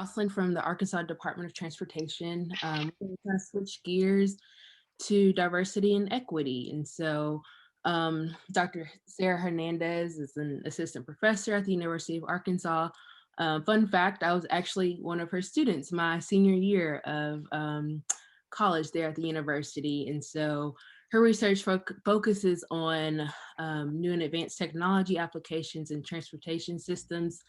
Josilyn from the Arkansas Department of Transportation. We're going to switch gears to diversity and equity. And so Dr. Sara Hernandez is an assistant professor at the University of Arkansas. Fun fact, I was actually one of her students my senior year of college there at the university. And so her research focuses on new and advanced technology applications in transportation systems,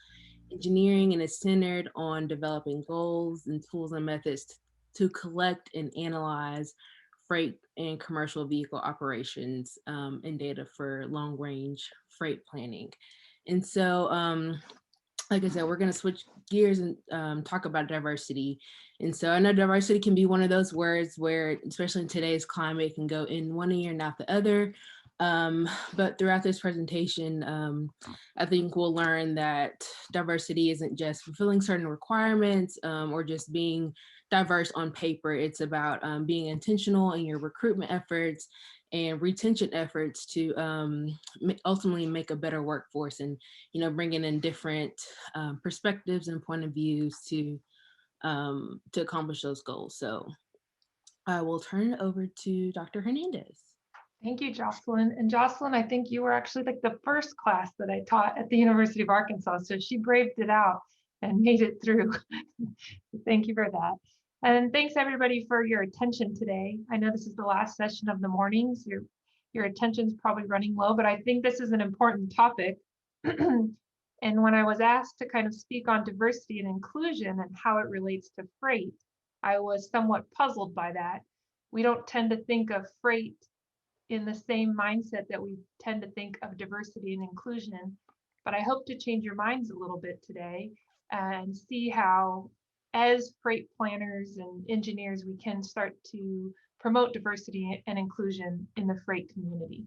engineering, and is centered on developing goals and tools and methods to collect and analyze freight and commercial vehicle operations and data for long range freight planning. And so, like I said, we're going to switch gears and talk about diversity. And so I know diversity can be one of those words where, especially in today's climate, it can go in one ear and out the other. But throughout this presentation, I think we'll learn that diversity isn't just fulfilling certain requirements or just being diverse on paper. It's about being intentional in your recruitment efforts and retention efforts to ultimately make a better workforce, and bringing in different perspectives and point of views to accomplish those goals. So I will turn it over to Dr. Hernandez. Thank you, Josilyn. And Josilyn, I think you were actually like the first class that I taught at the University of Arkansas. So she braved it out and made it through. Thank you for that. And thanks everybody for your attention today. I know this is the last session of the mornings. Your attention's probably running low, but I think this is an important topic. And when I was asked to kind of speak on diversity and inclusion and how it relates to freight, I was somewhat puzzled by that. We don't tend to think of freight in the same mindset that we tend to think of diversity and inclusion. But I hope to change your minds a little bit today and see how, as freight planners and engineers, we can start to promote diversity and inclusion in the freight community.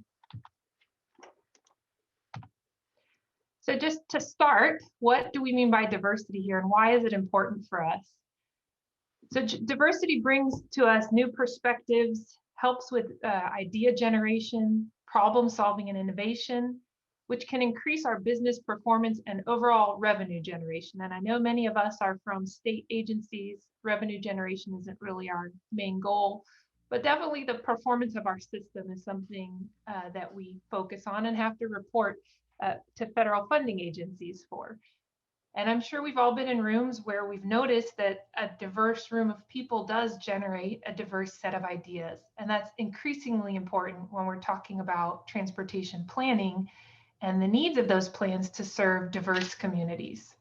So just to start, what do we mean by diversity here and why is it important for us? So diversity brings to us new perspectives, helps with idea generation, problem solving and innovation, which can increase our business performance and overall revenue generation. And I know many of us are from state agencies. Revenue generation isn't really our main goal, but definitely the performance of our system is something that we focus on and have to report to federal funding agencies for. And I'm sure we've all been in rooms where we've noticed that a diverse room of people does generate a diverse set of ideas. And that's increasingly important when we're talking about transportation planning and the needs of those plans to serve diverse communities.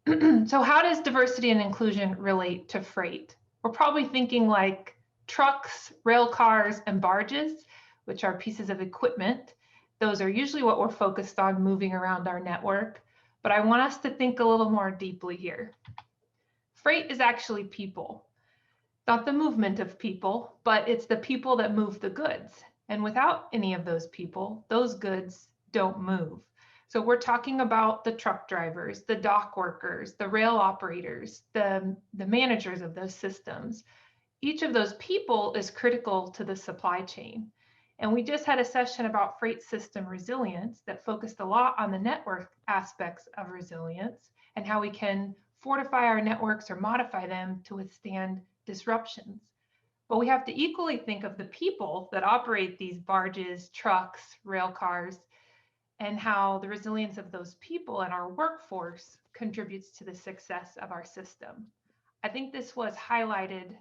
So how does diversity and inclusion relate to freight? We're probably thinking like trucks, rail cars, and barges, which are pieces of equipment. Those are usually what we're focused on moving around our network. But I want us to think a little more deeply here. Freight is actually people, not the movement of people, but it's the people that move the goods. And without any of those people, those goods don't move. So we're talking about the truck drivers, the dock workers, the rail operators, the managers of those systems. Each of those people is critical to the supply chain. And we just had a session about freight system resilience that focused a lot on the network aspects of resilience and how we can fortify our networks or modify them to withstand disruptions. But we have to equally think of the people that operate these barges, trucks, rail cars, and how the resilience of those people and our workforce contributes to the success of our system. I think this was highlighted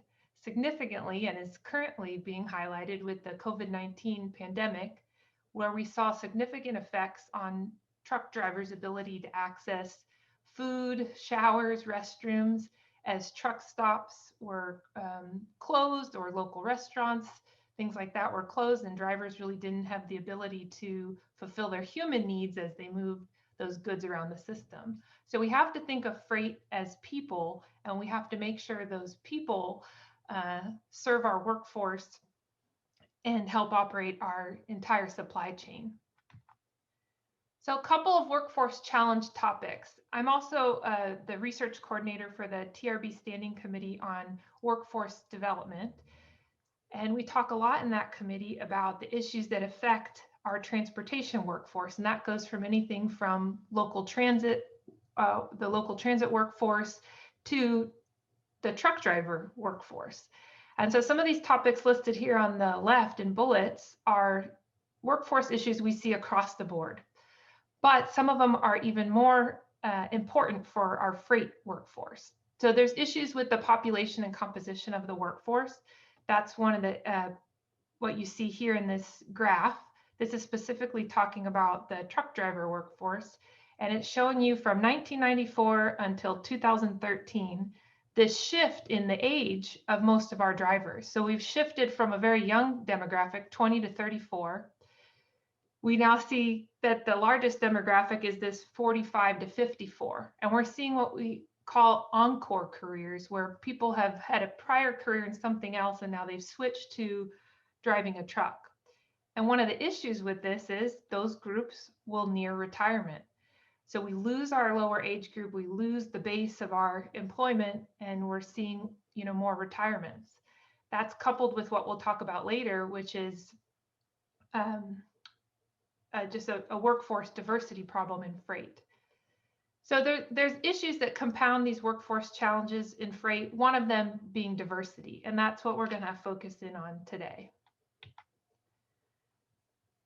significantly and is currently being highlighted with the COVID-19 pandemic, where we saw significant effects on truck drivers' ability to access food, showers, restrooms, as truck stops were closed or local restaurants, things like that were closed, and drivers really didn't have the ability to fulfill their human needs as they moved those goods around the system. So we have to think of freight as people, and we have to make sure those people serve our workforce and help operate our entire supply chain. So a couple of workforce challenge topics. I'm also the research coordinator for the TRB Standing Committee on Workforce Development. And we talk a lot in that committee about the issues that affect our transportation workforce. And that goes from anything from local transit the local transit workforce to the truck driver workforce. And so some of these topics listed here on the left in bullets are workforce issues we see across the board. But some of them are even more important for our freight workforce. So there's issues with the population and composition of the workforce. That's one of the what you see here in this graph. This is specifically talking about the truck driver workforce, and it's showing you from 1994 until 2013 this shift in the age of most of our drivers. So we've shifted from a very young demographic, 20 to 34. We now see that the largest demographic is this 45 to 54, and we're seeing what we call encore careers, where people have had a prior career in something else and now they've switched to driving a truck. And one of the issues with this is those groups will near retirement. So we lose our lower age group, we lose the base of our employment, and we're seeing, more retirements. That's coupled with what we'll talk about later, which is just a workforce diversity problem in freight. So there's issues that compound these workforce challenges in freight, one of them being diversity, and that's what we're going to focus in on today.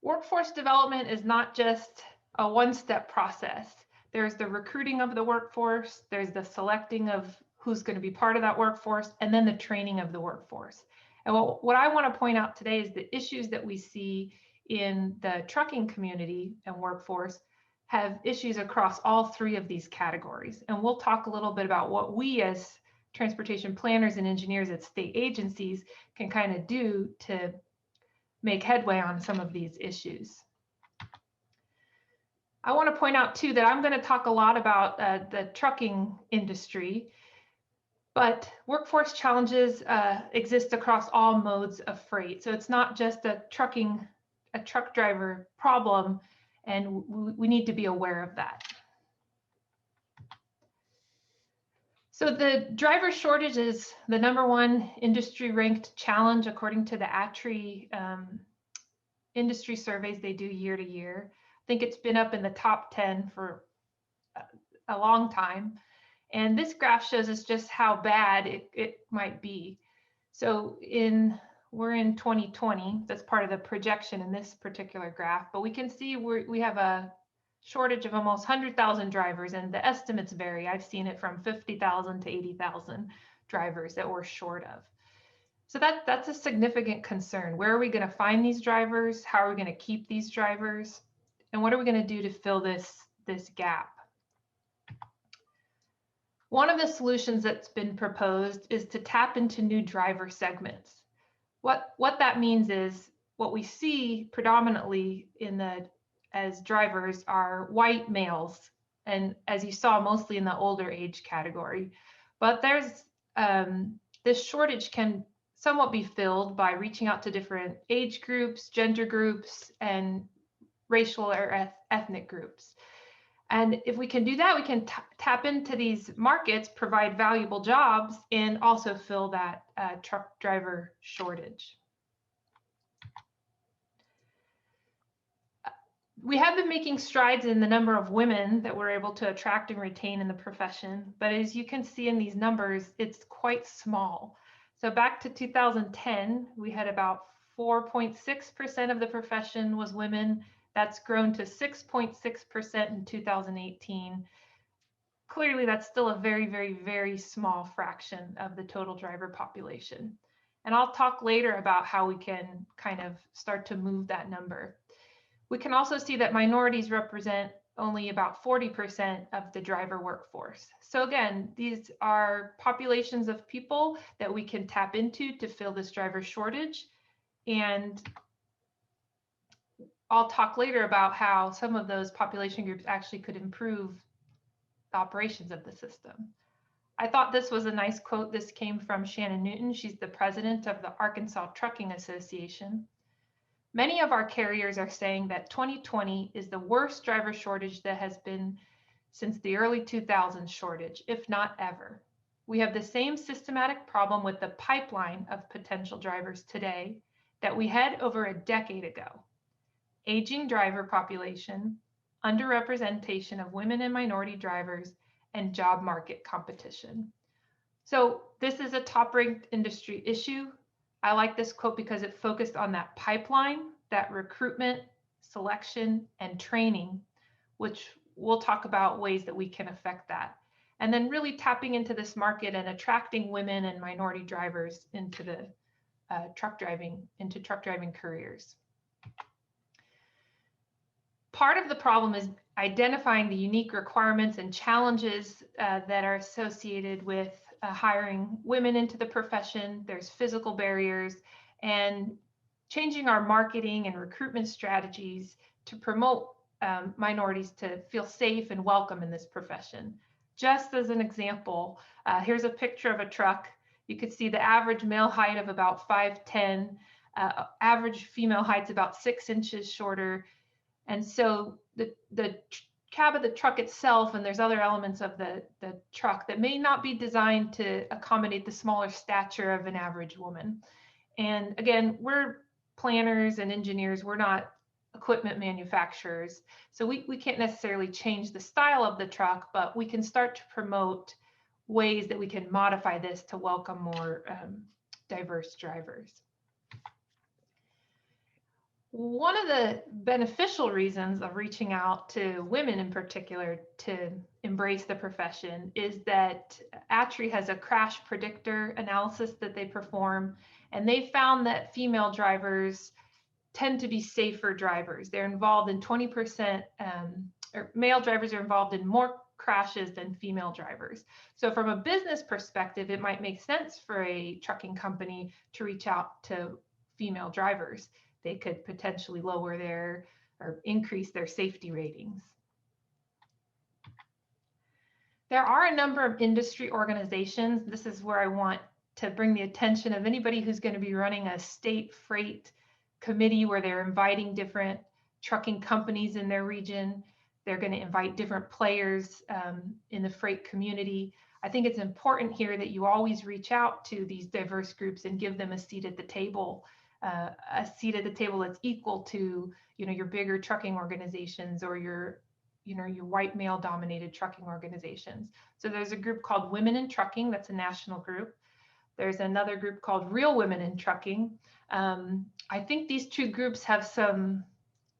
Workforce development is not just a one-step process. There's the recruiting of the workforce, there's the selecting of who's going to be part of that workforce, and then the training of the workforce. And what I want to point out today is the issues that we see in the trucking community and workforce have issues across all three of these categories. And we'll talk a little bit about what we as transportation planners and engineers at state agencies can kind of do to make headway on some of these issues. I want to point out too that I'm going to talk a lot about the trucking industry, but workforce challenges exist across all modes of freight. So it's not just a truck driver problem, and we need to be aware of that. So the driver shortage is the #1 industry ranked challenge according to the ATRI industry surveys they do year to year. I think it's been up in the top 10 for a long time. And this graph shows us just how bad it might be. So we're in 2020, that's part of the projection in this particular graph, but we can see we have a shortage of almost 100,000 drivers, and the estimates vary. I've seen it from 50,000 to 80,000 drivers that we're short of. So that's a significant concern. Where are we going to find these drivers? How are we going to keep these drivers? And what are we going to do to fill this gap? One of the solutions that's been proposed is to tap into new driver segments. What that means is what we see predominantly as drivers are white males, and as you saw, mostly in the older age category. But there's this shortage can somewhat be filled by reaching out to different age groups, gender groups, and racial or ethnic groups. And if we can do that, we can tap into these markets, provide valuable jobs, and also fill that truck driver shortage. We have been making strides in the number of women that we're able to attract and retain in the profession, but as you can see in these numbers, it's quite small. So back to 2010, we had about 4.6% of the profession was women. That's grown to 6.6% in 2018. Clearly, that's still a very, very, very small fraction of the total driver population. And I'll talk later about how we can kind of start to move that number. We can also see that minorities represent only about 40% of the driver workforce. So again, these are populations of people that we can tap into to fill this driver shortage. And I'll talk later about how some of those population groups actually could improve the operations of the system. I thought this was a nice quote. This came from Shannon Newton. She's the president of the Arkansas Trucking Association. Many of our carriers are saying that 2020 is the worst driver shortage that has been since the early 2000s shortage, if not ever. We have the same systematic problem with the pipeline of potential drivers today that we had over a decade ago. Aging driver population, underrepresentation of women and minority drivers, and job market competition. So this is a top-ranked industry issue. I like this quote because it focused on that pipeline, that recruitment, selection, and training, which we'll talk about ways that we can affect that. And then really tapping into this market and attracting women and minority drivers into the truck driving careers. Part of the problem is identifying the unique requirements and challenges that are associated with hiring women into the profession. There's physical barriers, and changing our marketing and recruitment strategies to promote minorities to feel safe and welcome in this profession. Just as an example, here's a picture of a truck. You could see the average male height of about 5'10", average female height's about 6 inches shorter. And so the cab of the truck itself, and there's other elements of the truck that may not be designed to accommodate the smaller stature of an average woman. And again, we're planners and engineers, we're not equipment manufacturers. So we can't necessarily change the style of the truck, but we can start to promote ways that we can modify this to welcome more diverse drivers. One of the beneficial reasons of reaching out to women in particular to embrace the profession is that ATRI has a crash predictor analysis that they perform, and they found that female drivers tend to be safer drivers. They're involved in 20%, or male drivers are involved in more crashes than female drivers. So from a business perspective, it might make sense for a trucking company to reach out to female drivers. They could potentially lower their or increase their safety ratings. There are a number of industry organizations. This is where I want to bring the attention of anybody who's going to be running a state freight committee where they're inviting different trucking companies in their region. They're going to invite different players in the freight community. I think it's important here that you always reach out to these diverse groups and give them a seat at the table. A seat at the table that's equal to, your bigger trucking organizations or your white male dominated trucking organizations. So there's a group called Women in Trucking. That's a national group. There's another group called Real Women in Trucking. I think these two groups have some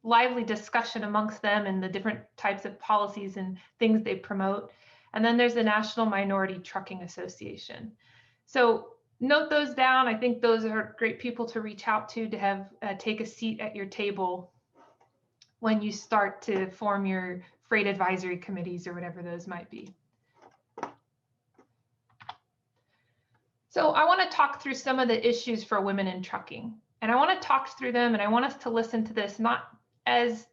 lively discussion amongst them and the different types of policies and things they promote. And then there's the National Minority Trucking Association. So note those down. I think those are great people to reach out to have take a seat at your table when you start to form your freight advisory committees or whatever those might be. So I want to talk through some of the issues for women in trucking. And I want to talk through them, and I want us to listen to this not as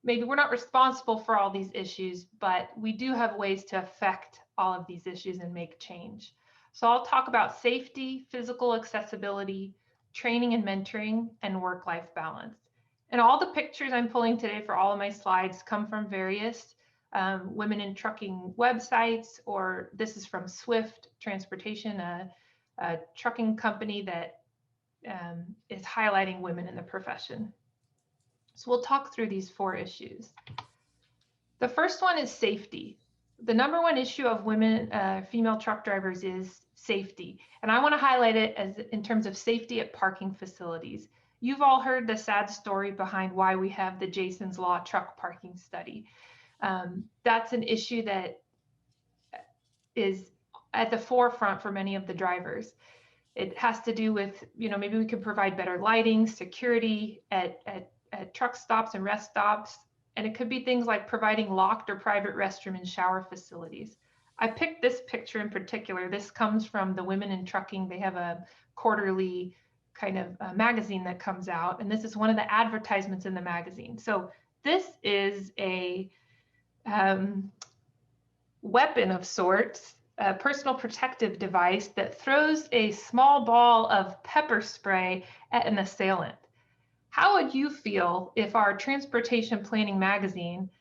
maybe we're not responsible for all these issues, but we do have ways to affect all of these issues and make change. So I'll talk about safety, physical accessibility, training and mentoring, and work-life balance. And all the pictures I'm pulling today for all of my slides come from various women in trucking websites, or this is from Swift Transportation, a trucking company that is highlighting women in the profession. So we'll talk through these 4 issues. The first one is safety. The number one issue of women, female truck drivers is safety. And I want to highlight it as in terms of safety at parking facilities. You've all heard the sad story behind why we have the Jason's Law truck parking study. That's an issue that is at the forefront for many of the drivers. It has to do with, maybe we could provide better lighting, security at truck stops and rest stops. And it could be things like providing locked or private restroom and shower facilities. I picked this picture in particular. This comes from the Women in Trucking. They have a quarterly kind of magazine that comes out, and this is one of the advertisements in the magazine. So this is a weapon of sorts, a personal protective device that throws a small ball of pepper spray at an assailant. How would you feel if our transportation planning magazine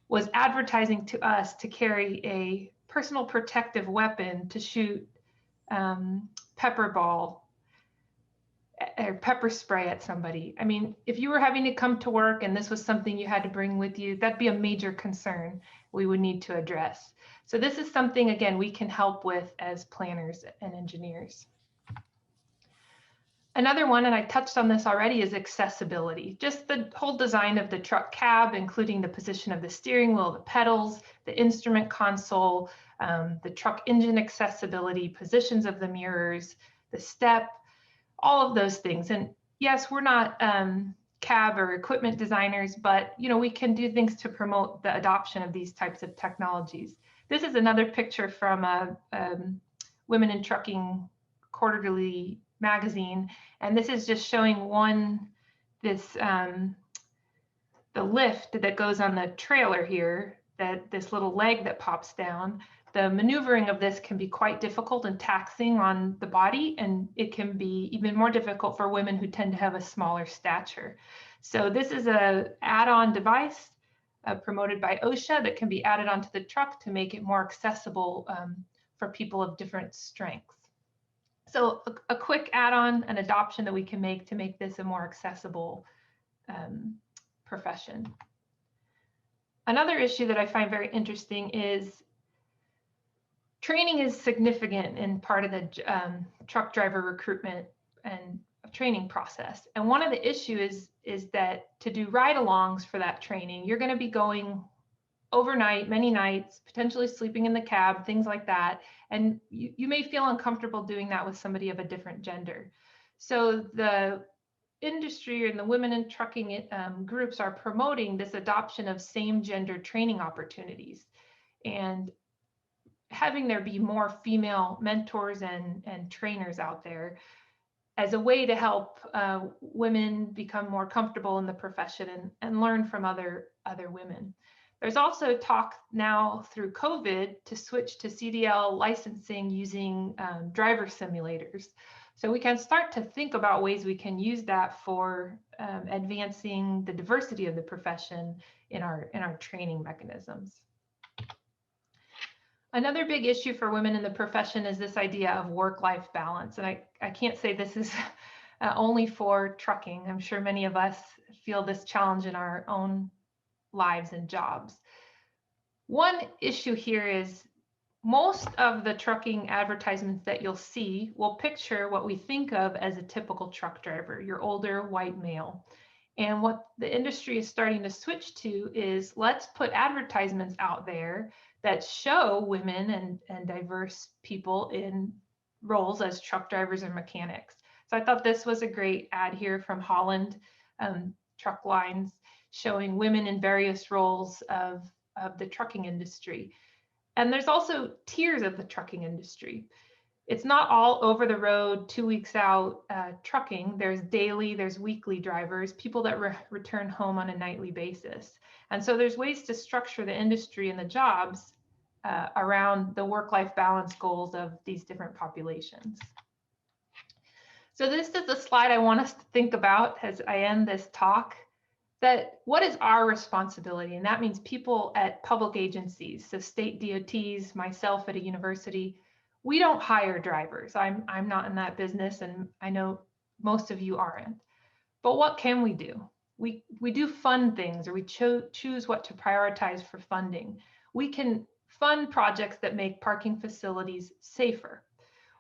was advertising to us to carry a personal protective weapon to shoot pepper ball or pepper spray at somebody. I mean, if you were having to come to work and this was something you had to bring with you, that'd be a major concern we would need to address. So this is something, again, we can help with as planners and engineers. Another one, and I touched on this already, is accessibility. Just the whole design of the truck cab, including the position of the steering wheel, the pedals, the instrument console, the truck engine accessibility, positions of the mirrors, the step, all of those things. And yes, we're not cab or equipment designers, but we can do things to promote the adoption of these types of technologies. This is another picture from a Women in Trucking quarterly magazine, and this is just showing the lift that goes on the trailer here, this little leg that pops down. The maneuvering of this can be quite difficult and taxing on the body, and it can be even more difficult for women who tend to have a smaller stature. So this is an add-on device promoted by OSHA that can be added onto the truck to make it more accessible for people of different strengths. So a quick add-on, an adoption that we can make to make this a more accessible profession. Another issue that I find very interesting is training is significant in part of the truck driver recruitment and training process. And one of the issues is that to do ride-alongs for that training, you're going to be going overnight, many nights, potentially sleeping in the cab, things like that. And you may feel uncomfortable doing that with somebody of a different gender. So the industry and the women in trucking groups are promoting this adoption of same gender training opportunities, and having there be more female mentors and trainers out there as a way to help women become more comfortable in the profession and learn from other women. There's also talk now through COVID to switch to CDL licensing using driver simulators. So we can start to think about ways we can use that for advancing the diversity of the profession in our training mechanisms. Another big issue for women in the profession is this idea of work-life balance. And I can't say this is only for trucking. I'm sure many of us feel this challenge in our own lives and jobs. One issue here is most of the trucking advertisements that you'll see will picture what we think of as a typical truck driver, your older white male. And what the industry is starting to switch to is, let's put advertisements out there that show women and diverse people in roles as truck drivers and mechanics. So I thought this was a great ad here from Holland Truck Lines, showing women in various roles of the trucking industry. And there's also tiers of the trucking industry. It's not all over the road, 2 weeks out trucking. There's daily, there's weekly drivers, people that return home on a nightly basis. And so there's ways to structure the industry and the jobs around the work-life balance goals of these different populations. So this is the slide I want us to think about as I end this talk, that what is our responsibility? And that means people at public agencies, so state DOTs, myself at a university. We don't hire drivers. I'm not in that business, and I know most of you aren't. But what can we do? We do fund things, or we choose what to prioritize for funding. We can fund projects that make parking facilities safer.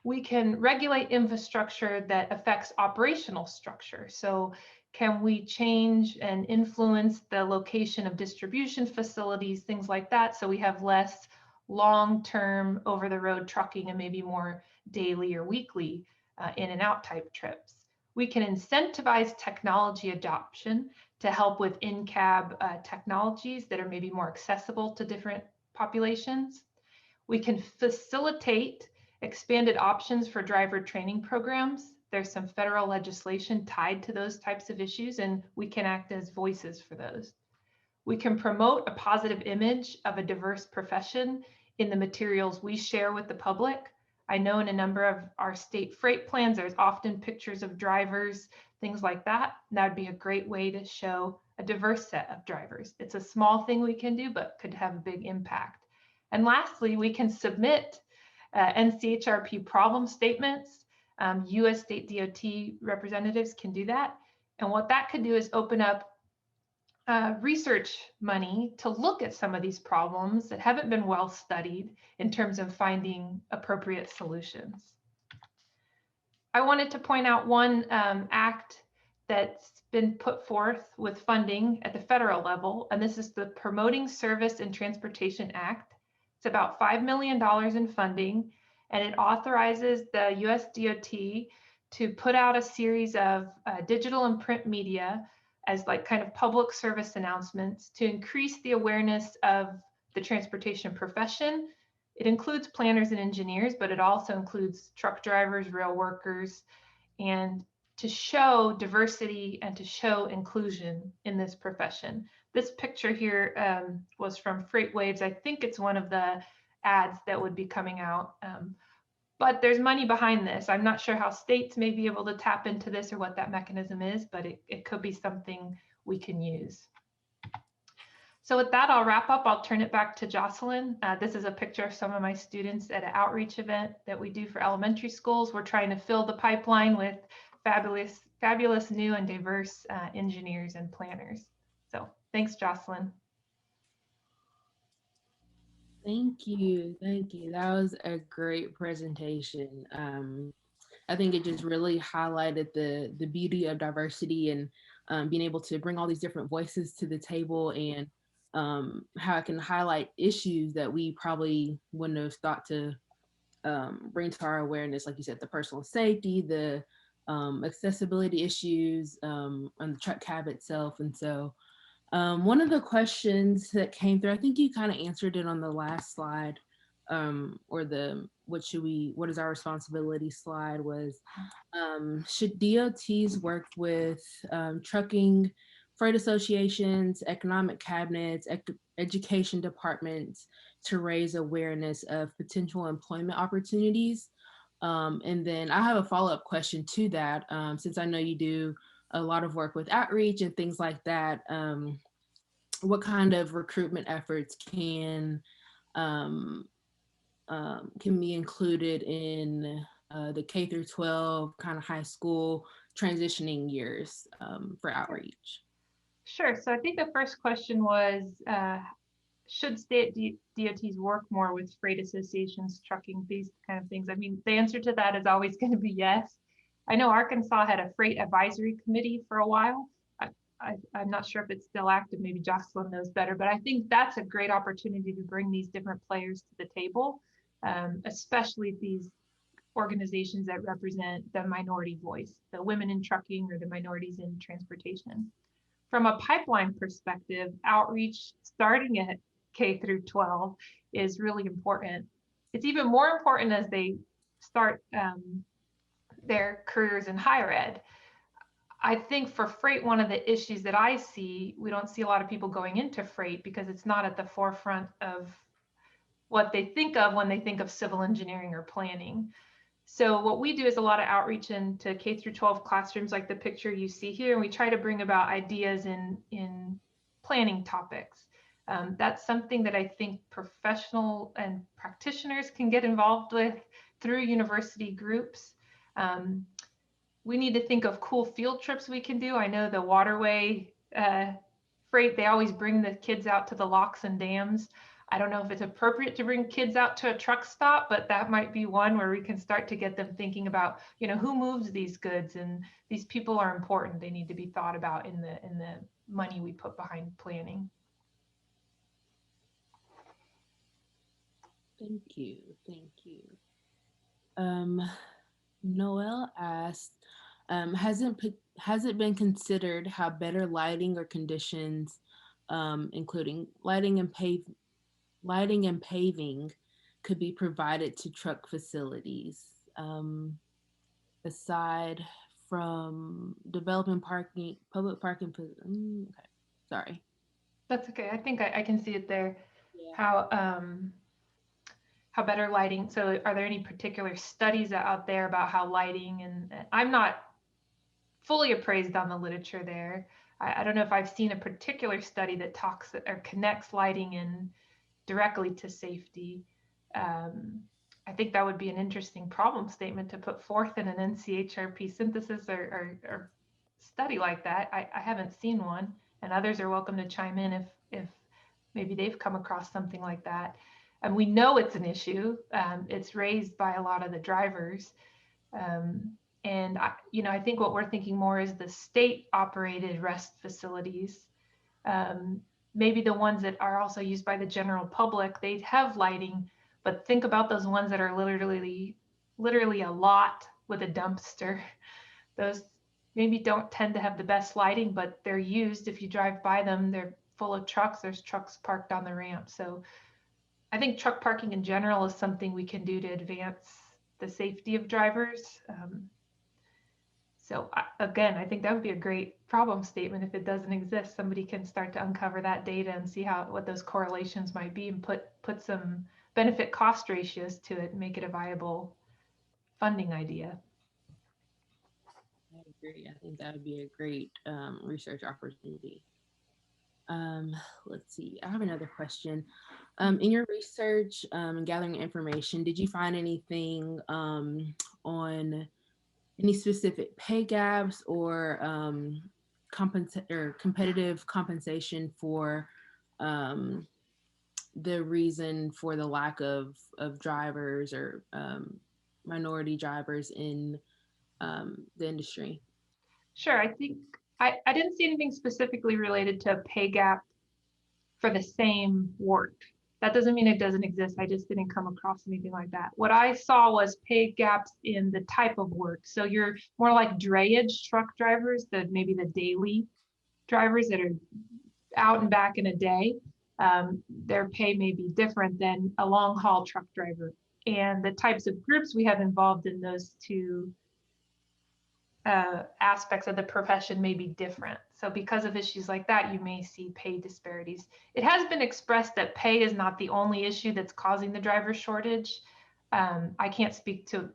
We can regulate infrastructure that affects operational structure. So can we change and influence the location of distribution facilities, things like that, so we have less long-term over-the-road trucking and maybe more daily or weekly in and out type trips. We can incentivize technology adoption to help with in-cab technologies that are maybe more accessible to different populations. We can facilitate expanded options for driver training programs. There's some federal legislation tied to those types of issues, and we can act as voices for those. We can promote a positive image of a diverse profession in the materials we share with the public. I know in a number of our state freight plans, there's often pictures of drivers, things like that. That would be a great way to show a diverse set of drivers. It's a small thing we can do, but could have a big impact. And lastly, we can submit NCHRP problem statements US state DOT representatives can do that. And what that could do is open up research money to look at some of these problems that haven't been well studied in terms of finding appropriate solutions. I wanted to point out one act that's been put forth with funding at the federal level, and this is the Promoting Service and Transportation Act. It's about $5 million in funding, and it authorizes the US DOT to put out a series of digital and print media as like kind of public service announcements to increase the awareness of the transportation profession. It includes planners and engineers, but it also includes truck drivers, rail workers, and to show diversity and to show inclusion in this profession. This picture here was from Freight Waves. I think it's one of the ads that would be coming out. But there's money behind this. I'm not sure how states may be able to tap into this or what that mechanism is, but it could be something we can use. So with that, I'll wrap up. I'll turn it back to Josilyn. This is a picture of some of my students at an outreach event that we do for elementary schools. We're trying to fill the pipeline with fabulous new and diverse engineers and planners. So thanks, Josilyn. Thank you. Thank you. That was a great presentation. I think it just really highlighted the beauty of diversity and being able to bring all these different voices to the table, and how it can highlight issues that we probably wouldn't have thought to bring to our awareness, like you said, the personal safety, the accessibility issues, and the truck cab itself. And so one of the questions that came through, I think you kind of answered it on the last slide, or the what is our responsibility slide, was should DOTs work with trucking freight associations, economic cabinets, education departments to raise awareness of potential employment opportunities? And then I have a follow-up question to that, since I know you do a lot of work with outreach and things like that. What kind of recruitment efforts can be included in the K through 12 kind of high school transitioning years for outreach? Sure. So I think the first question was, should state DOTs work more with freight associations, trucking, these kind of things? I mean, the answer to that is always going to be yes. I know Arkansas had a freight advisory committee for a while. I'm not sure if it's still active. Maybe Josilyn knows better, but I think that's a great opportunity to bring these different players to the table, especially these organizations that represent the minority voice, the women in trucking or the minorities in transportation. From a pipeline perspective, outreach starting at K through 12 is really important. It's even more important as they start their careers in higher ed. I think for freight, one of the issues that I see, we don't see a lot of people going into freight because it's not at the forefront of what they think of when they think of civil engineering or planning. So what we do is a lot of outreach into K through 12 classrooms, like the picture you see here, and we try to bring about ideas in planning topics. That's something that I think professional and practitioners can get involved with through university groups. We need to think of cool field trips we can do. I know the waterway freight, they always bring the kids out to the locks and dams. I don't know if it's appropriate to bring kids out to a truck stop, but that might be one where we can start to get them thinking about, you know, who moves these goods, and these people are important. They need to be thought about in the money we put behind planning. Thank you. Thank you. Noel asked, has it been considered how better lighting or conditions, including lighting and paving, could be provided to truck facilities, aside from developing public parking? Okay, sorry. That's okay. I think I can see it there. Yeah. How better lighting. So are there any particular studies out there about how lighting, and I'm not fully appraised on the literature there. I don't know if I've seen a particular study that talks or connects lighting in directly to safety. I think that would be an interesting problem statement to put forth in an NCHRP synthesis or study like that. I haven't seen one, and others are welcome to chime in if maybe they've come across something like that. And we know it's an issue. It's raised by a lot of the drivers. And I think what we're thinking more is the state-operated rest facilities. Maybe the ones that are also used by the general public, they have lighting, but think about those ones that are literally a lot with a dumpster. Those maybe don't tend to have the best lighting, but they're used. If you drive by them, they're full of trucks. There's trucks parked on the ramp. So I think truck parking in general is something we can do to advance the safety of drivers. Again, I think that would be a great problem statement. If it doesn't exist, somebody can start to uncover that data and see what those correlations might be, and put some benefit cost ratios to it and make it a viable funding idea. I agree. I think that would be a great research opportunity. Let's see. I have another question. In your research and gathering information, did you find anything on any specific pay gaps or competitive compensation for the reason for the lack of drivers or minority drivers in the industry? Sure. I think I didn't see anything specifically related to a pay gap for the same work. That doesn't mean it doesn't exist. I just didn't come across anything like that. What I saw was pay gaps in the type of work. So you're more like drayage truck drivers, maybe the daily drivers that are out and back in a day. Their pay may be different than a long haul truck driver. And the types of groups we have involved in those two aspects of the profession may be different. So because of issues like that, you may see pay disparities. It has been expressed that pay is not the only issue that's causing the driver shortage. I can't speak to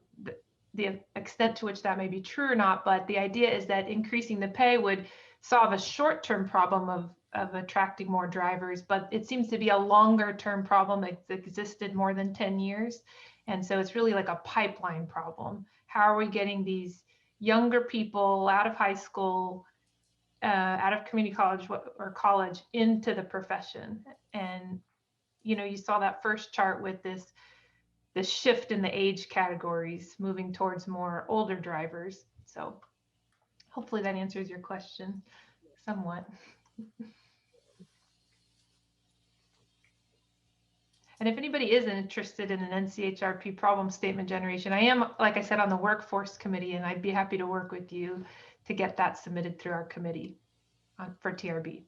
the extent to which that may be true or not, but the idea is that increasing the pay would solve a short-term problem of attracting more drivers, but it seems to be a longer-term problem that's existed more than 10 years. And so it's really like a pipeline problem. How are we getting these younger people out of high school, out of community college or college into the profession? And you saw that first chart with this shift in the age categories moving towards more older drivers. So hopefully that answers your question somewhat. And if anybody is interested in an NCHRP problem statement generation, I am, like I said, on the workforce committee, and I'd be happy to work with you to get that submitted through our committee for TRB.